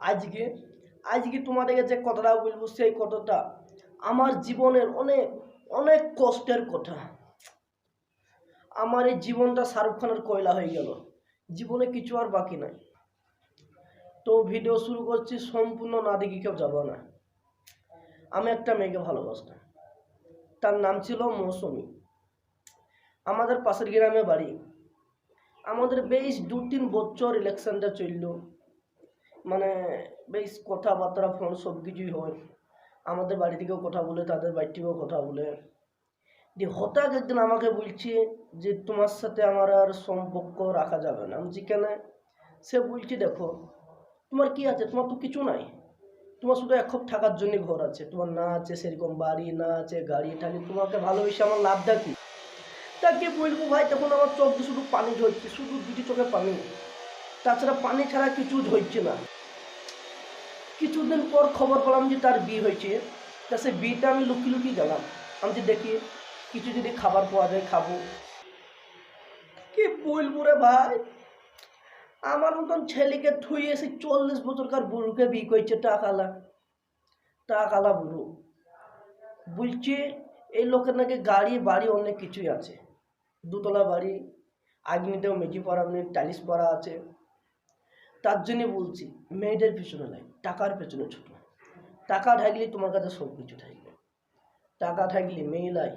আজকে আজকে তোমাদেরকে যে কথাটা বলবো সেই কথাটা আমার জীবনের অনেক অনেক কষ্টের কথা। আমার এই জীবনটা শাহরুখ খানের কয়লা হয়ে গেল, জীবনে কিছু আর বাকি নাই। তো ভিডিও শুরু করছি, সম্পূর্ণ না দেখি কেউ যাবো না। আমি একটা মেয়েকে ভালোবাসতাম, তার নাম ছিল মৌসুমি। আমাদের পাশের গ্রামে বাড়ি। আমাদের বেশ 2-3 বছর ইলেকশনটা চলল, মানে বেশ কথাবার্তা ফোন সব কিছুই হয়। আমাদের বাড়ি থেকেও কথা বলে, তাদের বাড়ি থেকেও কথা বলে। যে হঠাৎ একদিন আমাকে বলছে যে তোমার সাথে আমার আর সম্পর্ক রাখা যাবে না। আমি কেন? সে বলছে দেখো তোমার কি আছে, তোমার তো কিছু নাই, তোমার শুধু এখন থাকার জন্য ঘর আছে, তোমার না আছে সেরকম বাড়ি, না আছে গাড়ি টাড়ি, তোমাকে ভালোবেসে আমার লাভটা কি? তাকে বলবো ভাই, তখন আমার চোখ দিয়ে শুধু পানি ঝরছে, শুধু দুটি চোখে পানি, তাছাড়া পানি ছাড়া কিছু ঝরছে না। কিছুদিন পর খবর পেলাম যে তার বিয়ে হয়েছে। তা সে বিয়েটা আমি লুকিয়ে লুকিয়ে গেলাম। আমি যে দেখি কিছু যদি খাবার পাওয়া যায় খাবো। কি বলবো রে ভাই, আমার মতন ছেলেকে থুই এসে 40 বছরকার বুড়োকে বিয়ে করছে, টাকালা টাকালা বুড়ো। বলছে এই লোকের নাকি গাড়ি বাড়ি অনেক কিছুই আছে, 2তলা বাড়ি, আগ্নিতেও মেঝে পড়া নেই, টাইলস পড়া আছে। তার জন্যে বলছি মেয়েদের পিছনে নাই, টাকার পেছনে ছোট। টাকা থাকলে তোমার কাছে সব কিছু থাকবে, টাকা থাকলে মেয়ে লাই,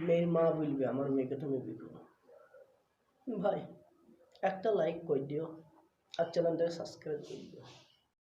মেয়ের মা বলবে আমার মেয়েকে তুমি বিয়ে করো। ভাই একটা লাইক করে দিও আর চ্যানেলটাকে সাবস্ক্রাইব করে দিও।